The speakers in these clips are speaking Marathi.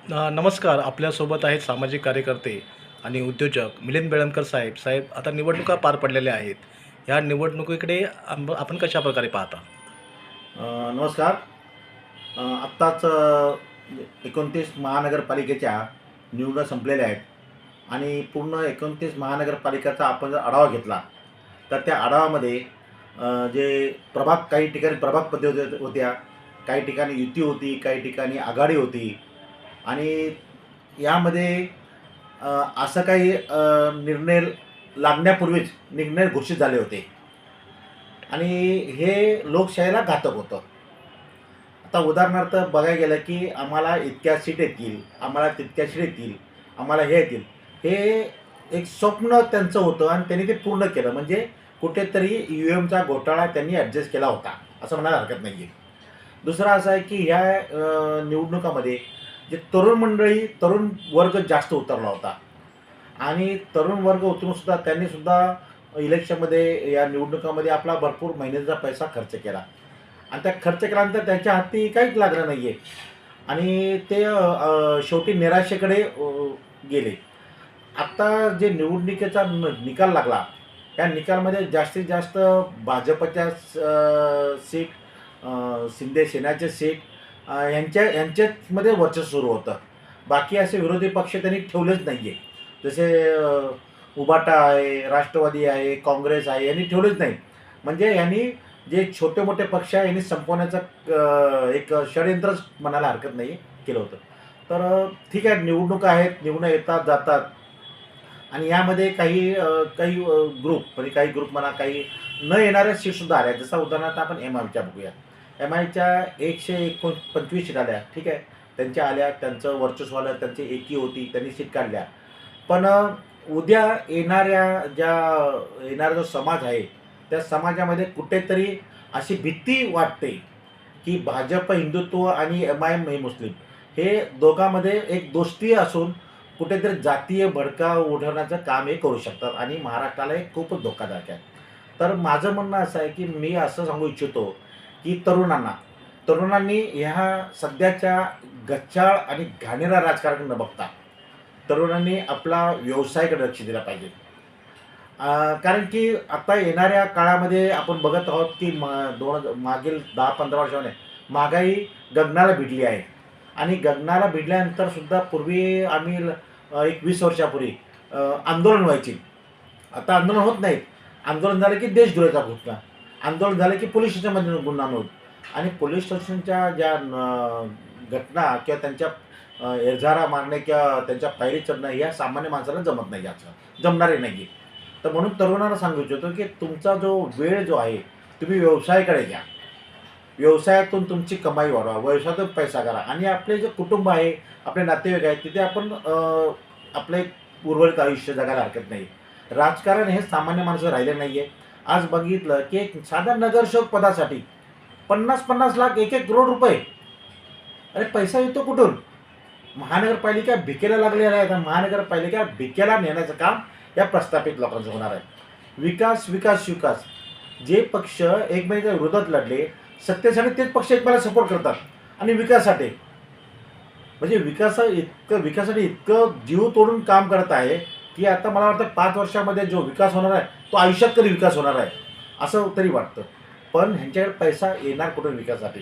नमस्कार. आपल्यासोबत आहेत सामाजिक कार्यकर्ते आणि उद्योजक मिलिंद बेळंकर साहेब. साहेब, आता निवडणुका पार पडलेल्या आहेत. ह्या निवडणुकीकडे आपण कशाप्रकारे पाहता? नमस्कार. आत्ताच 29 महानगरपालिकेच्या निवडणुका संपलेल्या आहेत आणि पूर्ण 29 महानगरपालिकाचा आपण जर आढावा घेतला तर त्या आढावामध्ये जे प्रभाग, काही ठिकाणी प्रभाग पद्धती होत्या, काही ठिकाणी युती होती, काही ठिकाणी आघाडी होती आणि यामध्ये असं काही निर्णय लागण्यापूर्वीच निर्णय घोषित झाले होते आणि हे लोकशाहीला घातक होतं. आता उदाहरणार्थ बघायला गेलं की आम्हाला इतक्या सीट येतील, आम्हाला तितक्या सीट येतील, आम्हाला हे येतील. हे एक स्वप्न त्यांचं होतं आणि त्यांनी ते पूर्ण केलं. म्हणजे कुठेतरी ईव्हीएमचा घोटाळा त्यांनी ॲडजस्ट केला होता, असं म्हणायला हरकत नाही आहे. दुसरं असं आहे की ह्या निवडणुकामध्ये जे तरुण मंडळी, तरुण वर्ग जास्त उतरला होता आणि तरुण वर्ग उतरूनसुद्धा त्यांनीसुद्धा इलेक्शनमध्ये, या निवडणुकामध्ये आपला भरपूर मेहनतीचा पैसा खर्च केला. आणि त्या खर्च केल्यानंतर त्यांच्या हाती काहीच लागलं नाही आहे आणि ते शेवटी निराशेकडे गेले. आत्ता जे निवडणुकीचा निकाल लागला, त्या निकालमध्ये जास्तीत जास्त भाजपच्या सीट, शिंदे सेनेचे सीट, यांच्याचमध्ये वर्चस्व सुरू होतं. बाकी असे विरोधी पक्ष त्यांनी ठेवलेच नाही आहे. जसे उभाटा आहे, राष्ट्रवादी आहे, काँग्रेस आहे, यांनी ठेवलेच नाही. म्हणजे यांनी जे छोटे मोठे पक्ष आहे यांनी संपवण्याचं एक षडयंत्रच म्हणायला हरकत नाही केलं होतं. तर ठीक आहे, निवडणुका आहेत, निवडणं येतात जातात आणि यामध्ये काही ग्रुप, म्हणजे काही ग्रुप म्हणा, काही न येणाऱ्या सीटसुद्धा आल्या. जसं उदाहरणार्थ आपण एम आयच्या बघूया. एम आयच्या 125 सीट आल्या, ठीक आहे, त्यांच्या आल्या, त्यांचं वर्चस्व आलं, त्यांची एकी होती, त्यांनी सीट काढल्या. पण उद्या येणारा जो समाज आहे, त्या समाजामध्ये कुठेतरी अशी भीती वाटते की भाजप हिंदुत्व आणि एम आय एम हे मुस्लिम, हे दोघांमध्ये एक दोस्ती असून कुठेतरी जातीय भडका उडवण्याचं काम हे करू शकतात आणि महाराष्ट्राला हे खूपच धोकादायक आहे. तर माझं म्हणणं असं आहे की मी असं सांगू इच्छितो की तरुणांनी ह्या सध्याच्या गच्चाळ आणि घाणेरडा राजकारण न बघता तरुणांनी आपला व्यवसायाकडे लक्ष दिलं पाहिजे. कारण की आता येणाऱ्या काळामध्ये आपण बघत आहोत की मागील 10-15 वर्षामध्ये महागाई गगनाला भिडली आहे आणि गगनाला भिडल्यानंतरसुद्धा पूर्वी आम्ही एक 20 वर्षापूर्वी आंदोलन व्हायची. आता आंदोलन होत नाहीत. आंदोलन झालं की देशद्रोहाचा घोषणा, आंदोलन झालं की पोलीस स्टेशनमध्ये गुन्हा नोंद आणि पोलीस स्टेशनच्या ज्या घटना किंवा त्यांच्या एल्झारा मारणे किंवा त्यांच्या पायरी चढणं, या सामान्य माणसाला जमत नाही, याचं जमणारे नाही आहे. तर म्हणून तरुणांना सांगू इच्छितो की तुमचा जो वेळ जो आहे, तुम्ही व्यवसायाकडे घ्या. व्यवसायातून तुमची कमाई वाढवा, व्यवसायातून पैसा करा आणि आपले जे कुटुंब आहे, आपले नातेवाईक आहेत, तिथे आपण आपले उर्वरित आयुष्य जगायला हरकत नाही. राजकारण हे सामान्य माणसं राहिले नाही आहे. आज बघितलं की एक साधा नगरसेवक पदासाठी 50-50 लाख, 1-1 करोड रुपये. अरे पैसा येतो कुठून? महानगरपालिका भिकेला लागलेल्या आहेत. महानगरपालिका भिकेला नेण्याचं काम या प्रस्थापित लोकांचं होणार आहे. विकास, विकास, विकास. जे पक्ष एकमेकांच्या विरोधात लढले, सत्तेसाठी तेच पक्ष एकमेकाला सपोर्ट करतात आणि विकासासाठी, म्हणजे विकासासाठी इतकं जीव तोडून काम करत आहे की आता मला वाटतं 5 वर्षामध्ये जो विकास होणार आहे, तो आयुष्यात कधी विकास होणार आहे असं तरी वाटतं. पण ह्यांच्याकडे पैसा येणार कुठून विकासासाठी?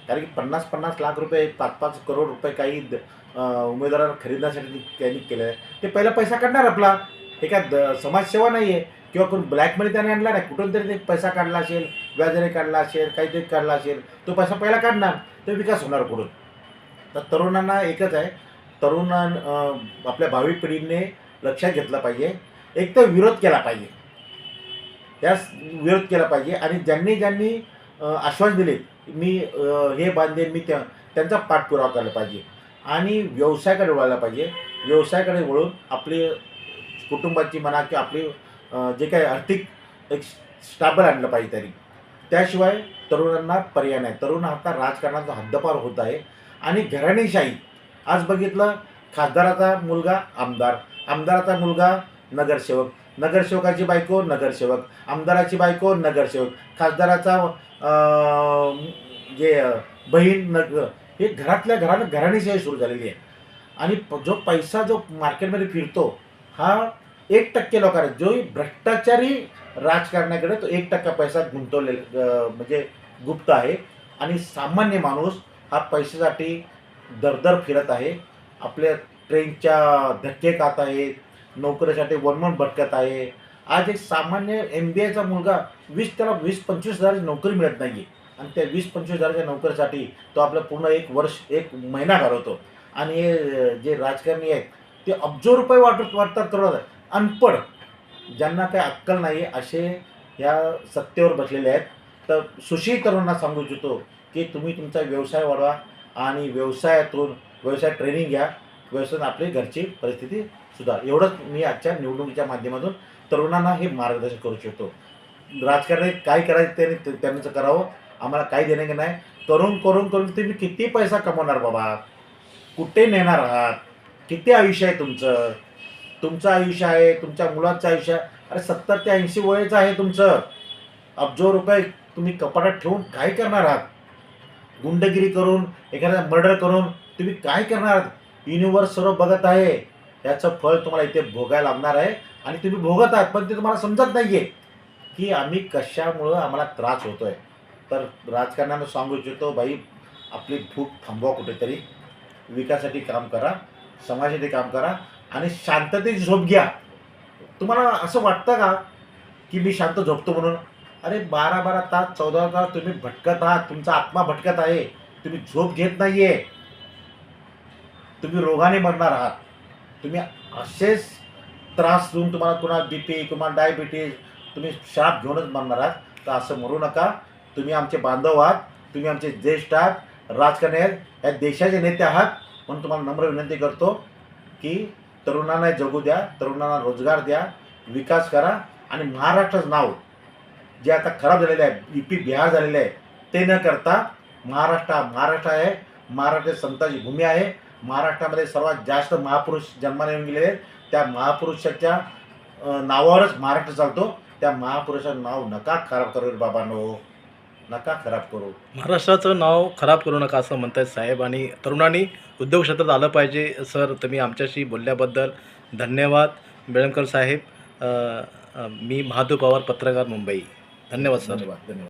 कारण की 50-50 लाख रुपये, 5-5 करोड रुपये काही उमेदवारांना खरेदण्यासाठी त्यांनी केलं आहे. ते पहिला पैसा काढणार आपला. हे काय समाजसेवा नाही आहे किंवा कोण ब्लॅक मनी त्याने आणला नाही. कुठून तरी ते पैसा काढला असेल, व्याजाने काढला असेल, काहीतरी काढला असेल, तो पैसा पहिला काढणार. तर विकास होणार कुठून? तर तरुणांना एकच आहे, आपल्या भावी पिढीने लक्षात घेतलं पाहिजे. एक तर विरोध केला पाहिजे, त्यास विरोध केला पाहिजे आणि ज्यांनी ज्यांनी आश्वासन दिले, मी हे बांधेन, मी त्यांचा पाठपुरावा केला पाहिजे आणि व्यवसायाकडे वळायला पाहिजे. व्यवसायाकडे वळून आपली कुटुंबाची म्हणा किंवा आपली जे काही आर्थिक एक स्टॅबल आणलं पाहिजे तरी. त्याशिवाय तरुणांना पर्याय नाही. तरुण आता राजकारणाचा हद्दपार होत आहे आणि घराणेशाही. आज बघितलं, खासदाराचा मुलगा आमदार, आमदाराचा मुलगा नगरसेवक, नगरसेवकाची बायको नगरसेवक, आमदाराची बायको नगरसेवक, खासदाराचा जे बहीण हे घरातल्या घरानं घराणेशाही सुरू झालेली आहे. आणि जो पैसा जो मार्केटमध्ये फिरतो हा 1% लोकांना, जो भ्रष्टाचारी राजकारणाकडे तो 1% पैसा गुंतवले म्हणजे गुप्त आहे. आणि सामान्य माणूस हा पैशासाठी दरदर फिरत आहे. आपल्या ट्रेनच्या धक्के खात आहेत, नोकरीसाठी वणवण भटकत आहे. आज एक सामान्य MBAचा मुलगा त्याला 20-25 हजाराची नोकरी मिळत नाही आहे. आणि त्या 20-25 हजाराच्या नोकरीसाठी तो आपलं पूर्ण 1 वर्ष 1 महिना घालवतो. आणि हे जे राजकारणी आहेत ते अब्जो रुपये वाटतात करोडात. अनपढ, ज्यांना काही अक्कल नाही असे या सत्तेवर बसलेले आहेत. तर सुशिक्षित तरुणांना सांगू इच्छितो की तुम्ही तुमचा व्यवसाय वाढवा आणि व्यवसाय ट्रेनिंग घ्या. व्यवसायात आपली घरची परिस्थिती सुधार. एवढंच मी आजच्या निवडणुकीच्या माध्यमातून तरुणांना हे मार्गदर्शन करू शकतो. राजकारणात काय करायचं त्यांचं करावं, आम्हाला काही देणं की नाही. करून तुम्ही किती पैसा कमवणार बाबा, कुठे नेणार आहात, किती आयुष्य आहे तुमचं आयुष्य आहे, तुमच्या मुलाचं आयुष्य आहे. अरे 70 ते 80 वयाचं आहे तुमचं. अब्जो रुपये तुम्ही कपाटात ठेवून काय करणार आहात? गुंडगिरी करून, एखाद्या मर्डर करून तुम्ही काय करणार आहात? युनिवर्स सर्व बघत आहे. याचं फळ तुम्हाला इथे भोगायला लागणार आहे. आणि तुम्ही भोगत आहात, पण ते तुम्हाला समजत नाही आहे की आम्ही कशामुळं आम्हाला त्रास होतो आहे. तर राजकारण्यांना सांगू इच्छितो, बाई आपली भूक थांबवा, कुठेतरी विकासासाठी काम करा, समाजासाठी काम करा आणि शांततेची झोप घ्या. तुम्हाला असं वाटतं का की मी शांत झोपतो म्हणून? अरे 12-12 तास 14 तास तुम्ही भटकत आहात, तुमचा आत्मा भटकत आहे, तुम्ही झोप घेत नाही आहे, तुम्ही रोगाने मरणार आहात. तुम्ही असेच त्रास देऊन तुम्हाला कुणाला BP, तुम्हाला डायबिटीज, तुम्ही शाप घेऊनच मरणार आहात. तर असं मरू नका. तुम्ही आमचे बांधव आहात, तुम्ही आमचे ज्येष्ठ आहात, राजकारणी आहेत, या देशाचे नेते आहात. म्हणून तुम्हाला नम्र विनंती करतो की तरुणांना जगू द्या, तरुणांना रोजगार द्या, विकास करा. आणि महाराष्ट्राचं नाव जे आता खराब झालेलं आहे, BP बिहार झालेलं आहे, ते न करता महाराष्ट्र आहे. महाराष्ट्र संतांची भूमी आहे. महाराष्ट्रामध्ये सर्वात जास्त महापुरुष जन्माला येऊन गेलेले आहेत. त्या महापुरुषाच्या नावावरच महाराष्ट्र चालतो. त्या महापुरुषाचं नाव नका खराब करू बाबांनो, नका खराब करू. महाराष्ट्राचं नाव खराब करू नका असं म्हणतायत साहेब. आणि तरुणांनी उद्योग क्षेत्रात आलं पाहिजे. सर, तुम्ही आमच्याशी बोलल्याबद्दल धन्यवाद. बेळंकर साहेब, मी महादेव पवार, पत्रकार, मुंबई. धन्यवाद सर. धन्यवाद.